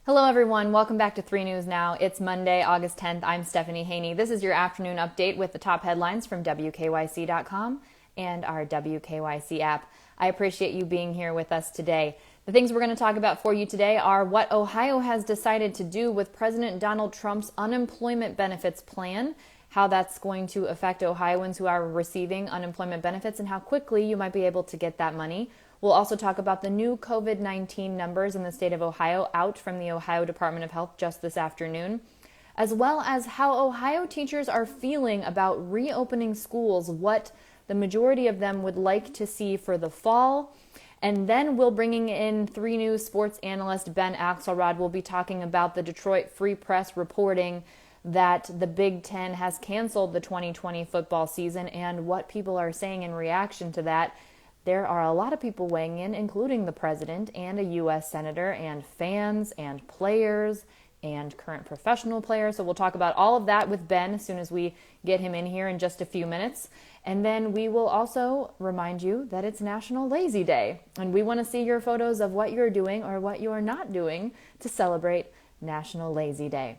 Hello everyone, welcome back to 3 News Now. It's Monday, August 10th. I'm Stephanie Haney. This is your afternoon update with the top headlines from WKYC.com and our WKYC app. I appreciate you being here with us today. The things we're going to talk about for you today are what Ohio has decided to do with President Donald Trump's unemployment benefits plan, how that's going to affect Ohioans who are receiving unemployment benefits, and how quickly you might be able to get that money. We'll also talk about the new COVID-19 numbers in the state of Ohio out from the Ohio Department of Health just this afternoon, as well as how Ohio teachers are feeling about reopening schools, what the majority of them would like to see for the fall. And then we'll bringing in 3 News sports analyst Ben Axelrod. We'll be talking about the Detroit Free Press reporting that the Big Ten has canceled the 2020 football season and what people are saying in reaction to that. There are a lot of people weighing in, including the president and a U.S. senator and fans and players and current professional players. So we'll talk about all of that with Ben as soon as we get him in here in just a few minutes. And then we will also remind you that it's National Lazy Day. And we want to see your photos of what you're doing or what you're not doing to celebrate National Lazy Day.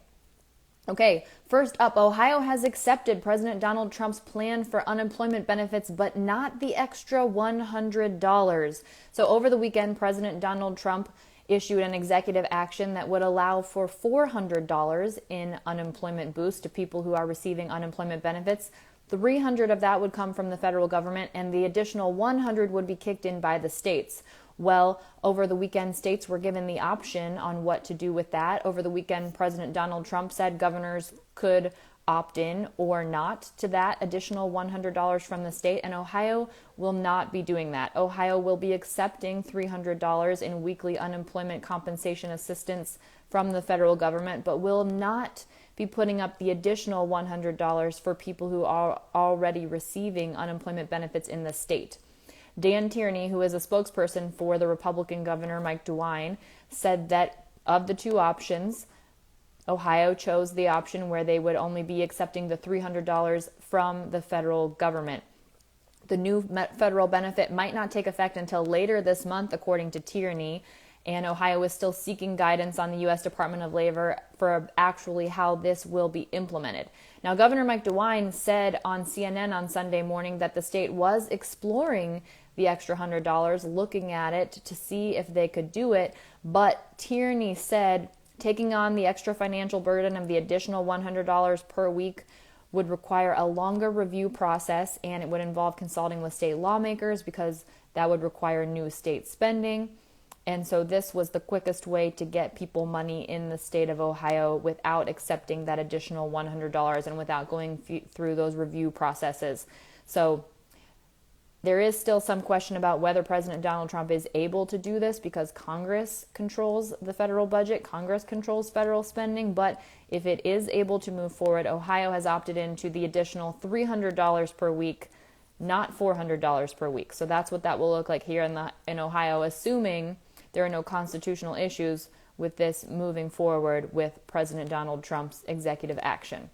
Okay, first up, Ohio has accepted President Donald Trump's plan for unemployment benefits, but not the extra $100. So over the weekend, President Donald Trump issued an executive action that would allow for $400 in unemployment boost to people who are receiving unemployment benefits. $300 of that would come from the federal government, and the additional $100 would be kicked in by the states. Well, over the weekend, states were given the option on what to do with that. Over the weekend, President Donald Trump said governors could opt in or not to that additional $100 from the state, and Ohio will not be doing that. Ohio will be accepting $300 in weekly unemployment compensation assistance from the federal government, but will not be putting up the additional $100 for people who are already receiving unemployment benefits in the state. Dan Tierney, who is a spokesperson for the Republican governor Mike DeWine, said that of the two options, Ohio chose the option where they would only be accepting the $300 from the federal government. The new federal benefit might not take effect until later this month, according to Tierney, and Ohio is still seeking guidance on the U.S. Department of Labor for actually how this will be implemented. Now, Governor Mike DeWine said on CNN on Sunday morning that the state was exploring the extra $100, looking at it to see if they could do it, but Tierney said taking on the extra financial burden of the additional $100 per week would require a longer review process, and it would involve consulting with state lawmakers because that would require new state spending. And so this was the quickest way to get people money in the state of Ohio without accepting that additional $100 and without going through those review processes. So there is still some question about whether President Donald Trump is able to do this because Congress controls the federal budget, Congress controls federal spending, but if it is able to move forward, Ohio has opted into the additional $300 per week, not $400 per week. So that's what that will look like here in Ohio, assuming there are no constitutional issues with this moving forward with President Donald Trump's executive action.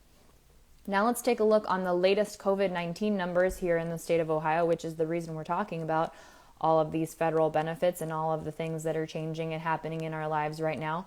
Now let's take a look on the latest COVID-19 numbers here in the state of Ohio, which is the reason we're talking about all of these federal benefits and all of the things that are changing and happening in our lives right now.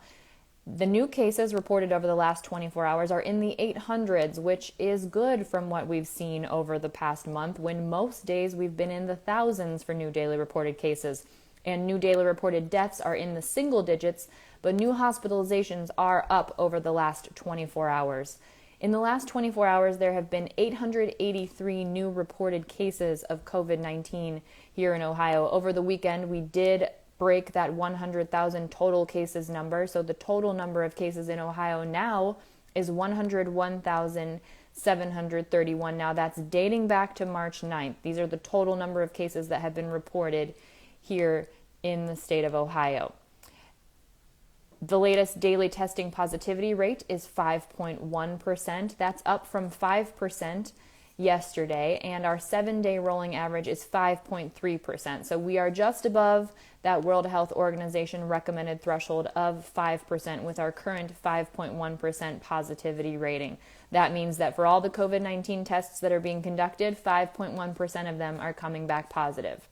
The new cases reported over the last 24 hours are in the 800s, which is good from what we've seen over the past month, when most days we've been in the thousands for new daily reported cases. And new daily reported deaths are in the single digits, but new hospitalizations are up over the last 24 hours. In the last 24 hours, there have been 883 new reported cases of COVID-19 here in Ohio. Over the weekend, we did break that 100,000 total cases number. So the total number of cases in Ohio now is 101,731. Now that's dating back to March 9th. These are the total number of cases that have been reported here in the state of Ohio. The latest daily testing positivity rate is 5.1%. That's up from 5% yesterday, and our 7-day rolling average is 5.3%. So we are just above that World Health Organization recommended threshold of 5% with our current 5.1% positivity rating. That means that for all the COVID-19 tests that are being conducted, 5.1% of them are coming back positive.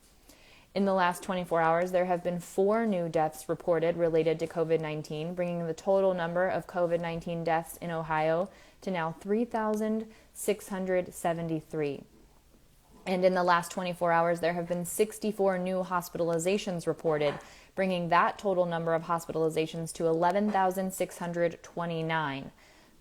In the last 24 hours, there have been 4 new deaths reported related to COVID-19, bringing the total number of COVID-19 deaths in Ohio to now 3,673. And in the last 24 hours, there have been 64 new hospitalizations reported, bringing that total number of hospitalizations to 11,629.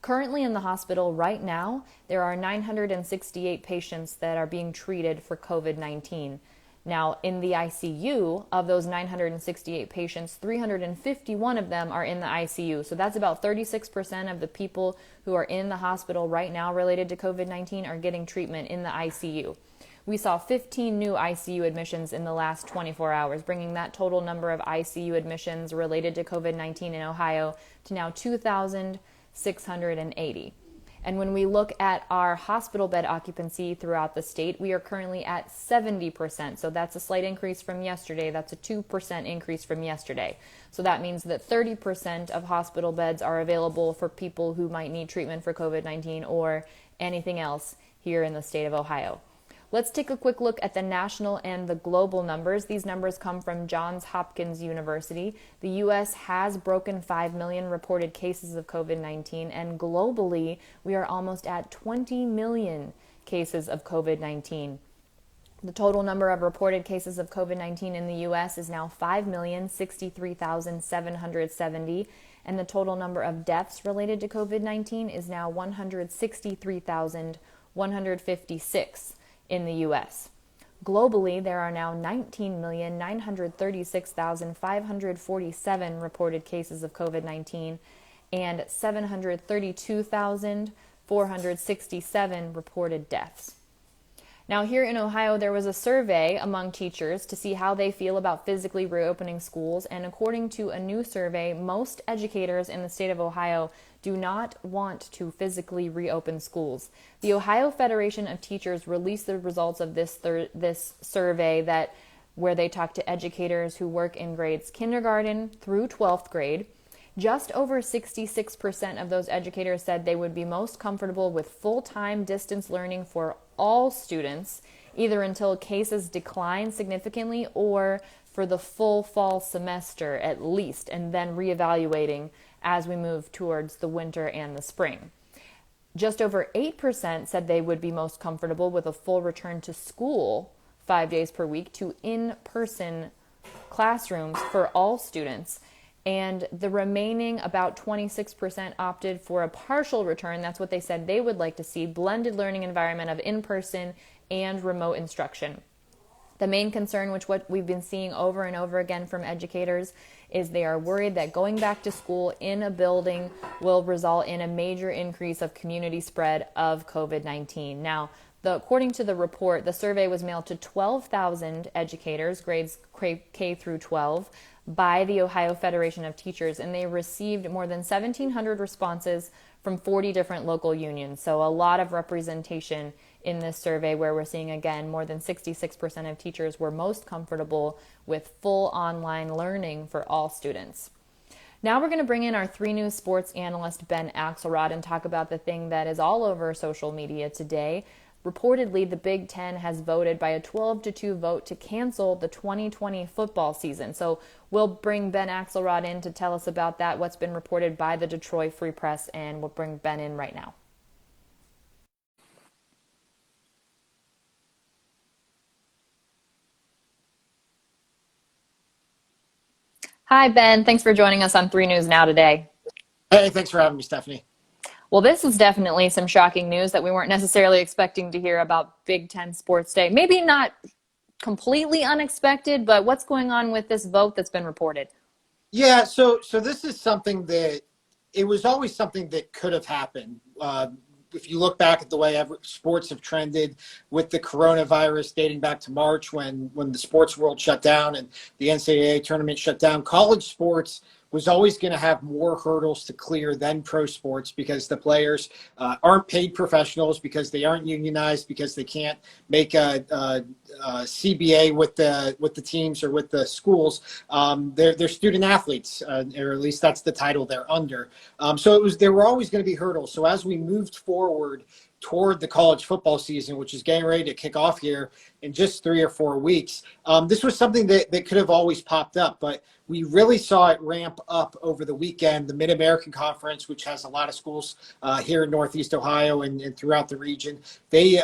Currently in the hospital right now, there are 968 patients that are being treated for COVID-19. Now, in the ICU, of those 968 patients, 351 of them are in the ICU. So that's about 36% of the people who are in the hospital right now related to COVID-19 are getting treatment in the ICU. We saw 15 new ICU admissions in the last 24 hours, bringing that total number of ICU admissions related to COVID-19 in Ohio to now 2,680. And when we look at our hospital bed occupancy throughout the state, we are currently at 70%. So that's a slight increase from yesterday. That's a 2% increase from yesterday. So that means that 30% of hospital beds are available for people who might need treatment for COVID-19 or anything else here in the state of Ohio. Let's take a quick look at the national and the global numbers. These numbers come from Johns Hopkins University. The U.S. has broken 5 million reported cases of COVID-19, and globally, we are almost at 20 million cases of COVID-19. The total number of reported cases of COVID-19 in the U.S. is now 5,063,770, and the total number of deaths related to COVID-19 is now 163,156. in the U.S. Globally, there are now 19,936,547 reported cases of COVID-19 and 732,467 reported deaths. Now, here in Ohio, there was a survey among teachers to see how they feel about physically reopening schools, and according to a new survey, most educators in the state of Ohio do not want to physically reopen schools. The Ohio Federation of Teachers released the results of this survey where they talked to educators who work in grades kindergarten through 12th grade. Just over 66% of those educators said they would be most comfortable with full-time distance learning for all students, either until cases decline significantly or for the full fall semester at least, and then reevaluating as we move towards the winter and the spring. Just over 8% said they would be most comfortable with a full return to school 5 days per week to in-person classrooms for all students. And the remaining about 26% opted for a partial return. That's what they said they would like to see, blended learning environment of in-person and remote instruction. The main concern, which what we've been seeing over and over again from educators, is they are worried that going back to school in a building will result in a major increase of community spread of COVID-19. Now, according to the report, the survey was mailed to 12,000 educators, grades K through 12, by the Ohio Federation of Teachers, and they received more than 1,700 responses from 40 different local unions. So a lot of representation in this survey, where we're seeing, again, more than 66% of teachers were most comfortable with full online learning for all students. Now we're going to bring in our 3 News sports analyst Ben Axelrod and talk about the thing that is all over social media today. Reportedly, the Big Ten has voted by a 12-2 vote to cancel the 2020 football season. So we'll bring Ben Axelrod in to tell us about that, what's been reported by the Detroit Free Press, and we'll bring Ben in right now. Hi, Ben. Thanks for joining us on 3 News Now today. Hey, thanks for having me, Stephanie. Well, this is definitely some shocking news that we weren't necessarily expecting to hear about Big Ten Sports Day. Maybe not completely unexpected, but what's going on with this vote that's been reported? Yeah, so this is something that it was always something that could have happened. If you look back at the way sports have trended with the coronavirus dating back to March when the sports world shut down and the NCAA tournament shut down, college sports was always going to have more hurdles to clear than pro sports because the players aren't paid professionals, because they aren't unionized, because they can't make CBA with the teams or with the schools. They're student athletes, or at least that's the title they're under. So there were always going to be hurdles. So as we moved forward toward the college football season, which is getting ready to kick off here in just 3 or 4 weeks, this was something that could have always popped up, but we really saw it ramp up over the weekend. The Mid-American Conference, which has a lot of schools here in Northeast Ohio and throughout the region, they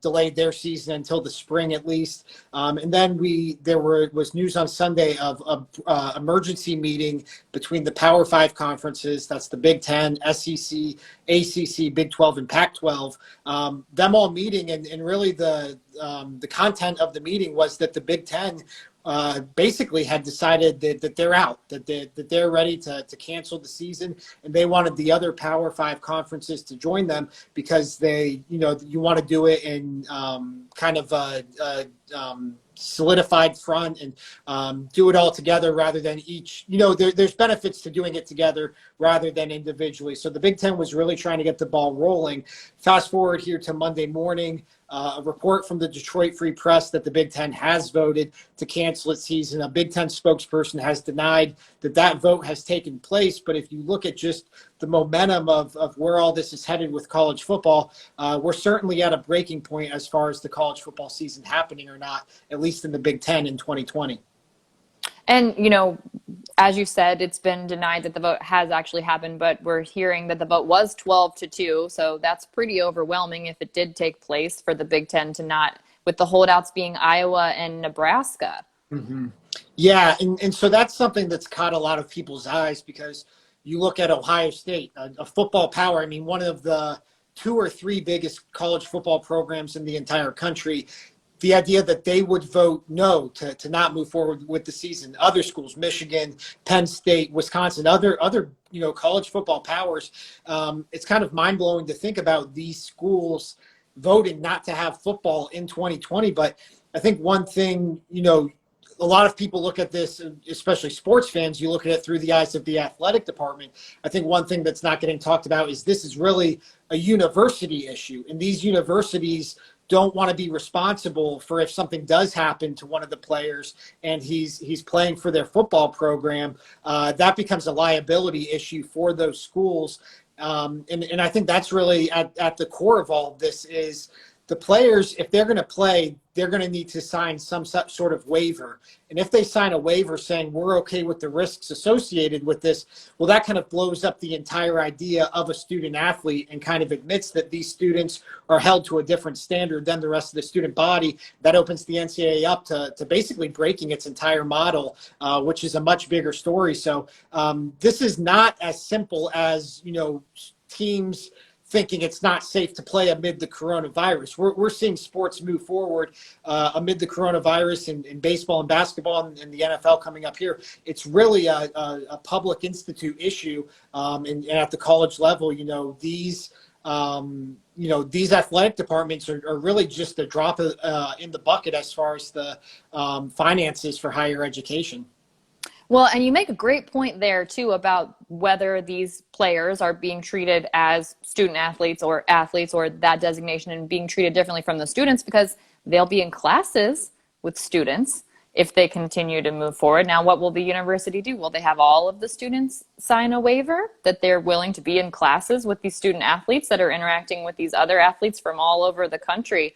delayed their season until the spring at least. And then there was news on Sunday of an emergency meeting between the Power Five conferences. That's the Big Ten, SEC, ACC, Big 12, and Pac-12. Them all meeting, and really the content of the meeting was that the Big Ten basically had decided that they're out, that they're ready to cancel the season, and they wanted the other Power Five conferences to join them because you want to do it in kind of solidified front and do it all together rather than each, there's benefits to doing it together rather than individually. So the Big Ten was really trying to get the ball rolling. Fast forward here to Monday morning, a report from the Detroit Free Press that the Big Ten has voted to cancel its season. A Big Ten spokesperson has denied that vote has taken place. But if you look at just the momentum of where all this is headed with college football, we're certainly at a breaking point as far as the college football season happening or not, at least in the Big Ten in 2020. And, as you said, it's been denied that the vote has actually happened, but we're hearing that the vote was 12-2. So that's pretty overwhelming if it did take place for the Big Ten to not, with the holdouts being Iowa and Nebraska. Mm-hmm. Yeah. And so that's something that's caught a lot of people's eyes because you look at Ohio State, a football power. I mean, one of the 2 or 3 biggest college football programs in the entire country. The idea that they would vote no to not move forward with the season. Other schools, Michigan, Penn State, Wisconsin, other college football powers. It's kind of mind blowing to think about these schools voting not to have football in 2020. But I think one thing, a lot of people look at this, especially sports fans, you look at it through the eyes of the athletic department. I think one thing that's not getting talked about is this is really a university issue, and these universities don't want to be responsible for if something does happen to one of the players and he's playing for their football program. That becomes a liability issue for those schools. And I think that's really at the core of all of this is the players, if they're going to play, they're going to need to sign some sort of waiver. And if they sign a waiver saying we're okay with the risks associated with this, well, that kind of blows up the entire idea of a student athlete and kind of admits that these students are held to a different standard than the rest of the student body. That opens the NCAA up to basically breaking its entire model, which is a much bigger story. So this is not as simple as, teams thinking it's not safe to play amid the coronavirus. We're seeing sports move forward amid the coronavirus in baseball and basketball and the NFL coming up here. It's really a public institute issue, and at the college level, these athletic departments are really just a drop in the bucket as far as the finances for higher education. Well, and you make a great point there, too, about whether these players are being treated as student athletes or that designation and being treated differently from the students because they'll be in classes with students if they continue to move forward. Now, what will the university do? Will they have all of the students sign a waiver that they're willing to be in classes with these student athletes that are interacting with these other athletes from all over the country?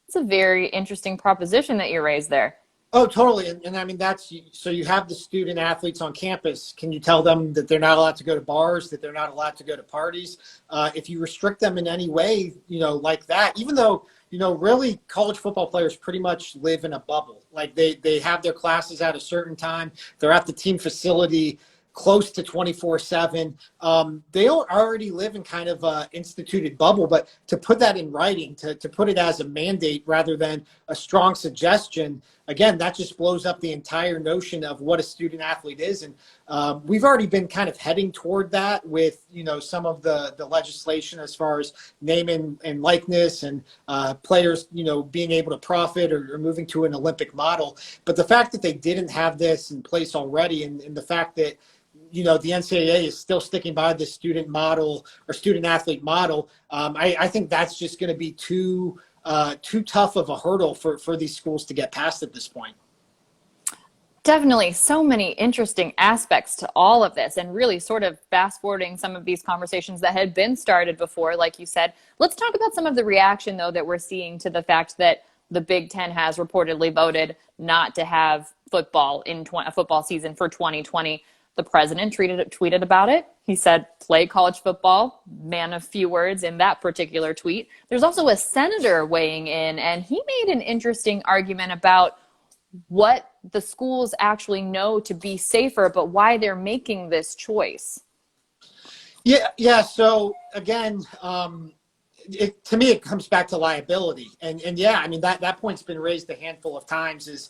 It's a very interesting proposition that you raised there. Oh, totally. And I mean, so you have the student athletes on campus. Can you tell them that they're not allowed to go to bars, that they're not allowed to go to parties? If you restrict them in any way, like that, even though, really college football players pretty much live in a bubble. Like they have their classes at a certain time. They're at the team facility close to 24/7. They already live in kind of a instituted bubble, but to put that in writing, to put it as a mandate rather than a strong suggestion, again, that just blows up the entire notion of what a student athlete is. And we've already been kind of heading toward that with, some of the legislation as far as name and likeness and players, being able to profit or moving to an Olympic model. But the fact that they didn't have this in place already and the fact that, the NCAA is still sticking by the student model or student athlete model, I think that's just going to be too too tough of a hurdle for these schools to get past at this point. Definitely so many interesting aspects to all of this, and really sort of fast forwarding some of these conversations that had been started before, like you said. Let's talk about some of the reaction, though, that we're seeing to the fact that the Big Ten has reportedly voted not to have football in a football season for 2020. The president tweeted about it. He said, play college football, man of few words in that particular tweet. There's also a senator weighing in, and he made an interesting argument about what the schools actually know to be safer, but why they're making this choice. Yeah. So again, to me, it comes back to liability. And yeah, I mean, that point's been raised a handful of times. Is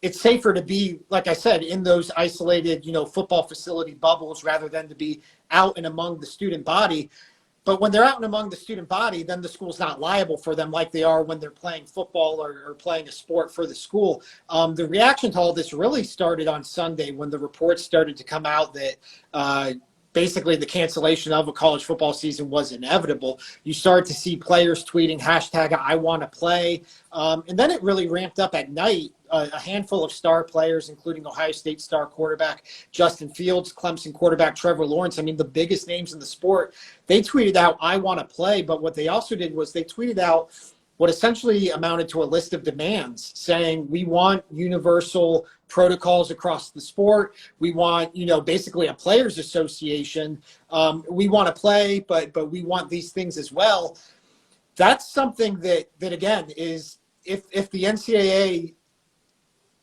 it's safer to be, like I said, in those isolated, football facility bubbles rather than to be out and among the student body. But when they're out and among the student body, then the school's not liable for them like they are when they're playing football or playing a sport for the school. The reaction to all this really started on Sunday when the reports started to come out that basically the cancellation of a college football season was inevitable. You start to see players tweeting #IWantToPlay. And then it really ramped up at night. A handful of star players, including Ohio State star quarterback Justin Fields, Clemson quarterback Trevor Lawrence, I mean, the biggest names in the sport, they tweeted out, "I want to play." But what they also did was they tweeted out what essentially amounted to a list of demands saying, we want universal protocols across the sport. We want, basically a players association. We want to play, but we want these things as well. That's something that again, is if the NCAA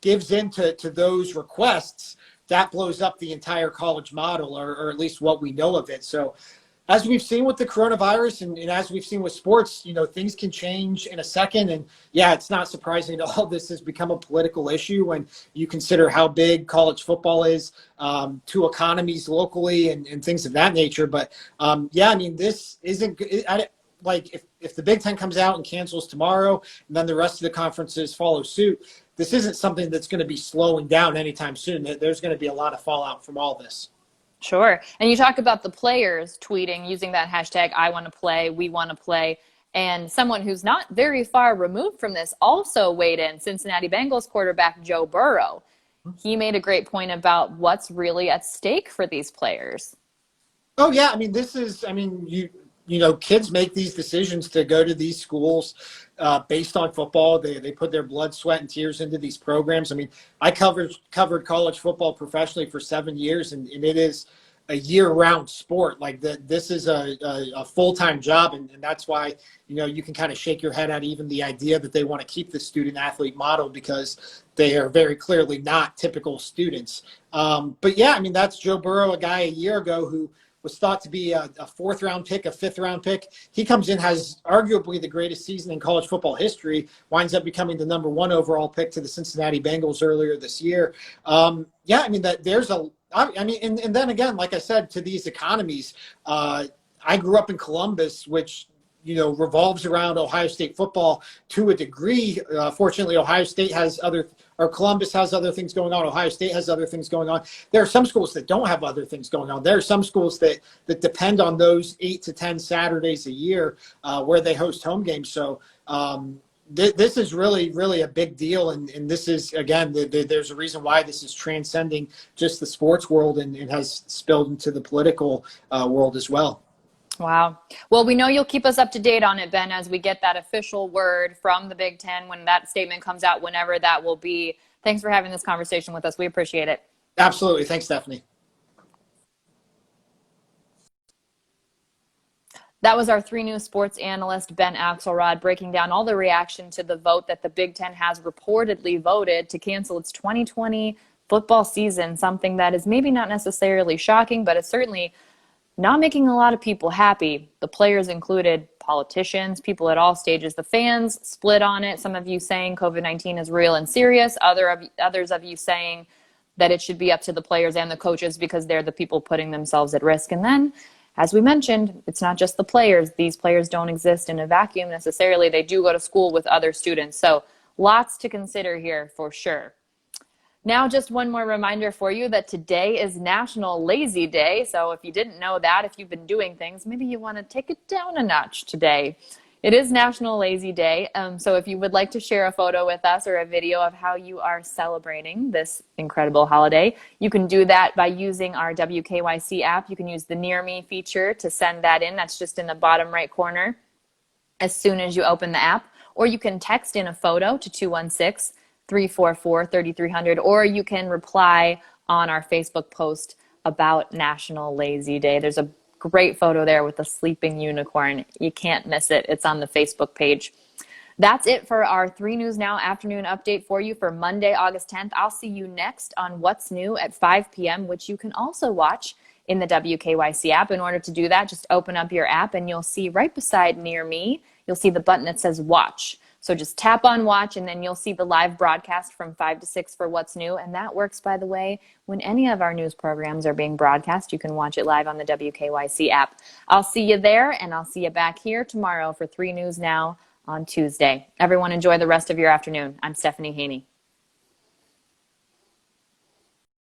gives in to those requests, that blows up the entire college model, or at least what we know of it. So as we've seen with the coronavirus and as we've seen with sports, things can change in a second. And yeah, it's not surprising that all this has become a political issue when you consider how big college football is to economies locally and things of that nature. But yeah, I mean, this isn't like if the Big Ten comes out and cancels tomorrow and then the rest of the conferences follow suit, this isn't something that's going to be slowing down anytime soon. There's going to be a lot of fallout from all this. Sure. And you talk about the players tweeting, using that hashtag, "I want to play, we want to play." And someone who's not very far removed from this also weighed in, Cincinnati Bengals quarterback Joe Burrow. He made a great point about what's really at stake for these players. Oh, yeah. I mean, kids make these decisions to go to these schools based on football. They put their blood, sweat, and tears into these programs. I mean, I covered college football professionally for 7 years, and it is a year-round sport. Like this is a full-time job, and that's why you can kind of shake your head at even the idea that they want to keep the student-athlete model, because they are very clearly not typical students. But yeah, I mean, that's Joe Burrow, a guy a year ago who was thought to be a fourth-round pick, a fifth-round pick. He comes in, has arguably the greatest season in college football history, winds up becoming the number 1 overall pick to the Cincinnati Bengals earlier this year. Yeah, I mean, and then again, like I said, to these economies, I grew up in Columbus, which revolves around Ohio State football to a degree. Fortunately, Columbus has other things going on. Ohio State has other things going on. There are some schools that don't have other things going on. There are some schools that depend on those 8 to 10 Saturdays a year where they host home games. So this is really, really a big deal. And this is, again, there's a reason why this is transcending just the sports world and has spilled into the political world as well. Wow. Well, we know you'll keep us up to date on it, Ben, as we get that official word from the Big Ten when that statement comes out, whenever that will be. Thanks for having this conversation with us. We appreciate it. Absolutely. Thanks, Stephanie. That was our 3 News sports analyst, Ben Axelrod, breaking down all the reaction to the vote that the Big Ten has reportedly voted to cancel its 2020 football season, something that is maybe not necessarily shocking, but it's certainly not making a lot of people happy. The players included, politicians, people at all stages. The fans split on it. Some of you saying COVID-19 is real and serious. Others of you saying that it should be up to the players and the coaches because they're the people putting themselves at risk. And then, as we mentioned, it's not just the players. These players don't exist in a vacuum necessarily. They do go to school with other students. So lots to consider here for sure. Now, just one more reminder for you that today is National Lazy Day. So if you didn't know that, if you've been doing things, maybe you want to take it down a notch today. It is National Lazy Day, so if you would like to share a photo with us or a video of how you are celebrating this incredible holiday, you can do that by using our WKYC app. You can use the Near Me feature to send that in. That's just in the bottom right corner as soon as you open the app. Or you can text in a photo to 216-344-3300, or you can reply on our Facebook post about National Lazy Day. There's a great photo there with a sleeping unicorn. You can't miss it. It's on the Facebook page. That's it for our 3 News Now afternoon update for you for Monday, August 10th. I'll see you next on What's New at 5 p.m., which you can also watch in the WKYC app. In order to do that, just open up your app and you'll see right beside Near Me, you'll see the button that says Watch. So just tap on Watch and then you'll see the live broadcast from 5 to 6 for What's New. And that works, by the way, when any of our news programs are being broadcast. You can watch it live on the WKYC app. I'll see you there, and I'll see you back here tomorrow for 3 News Now on Tuesday. Everyone enjoy the rest of your afternoon. I'm Stephanie Haney.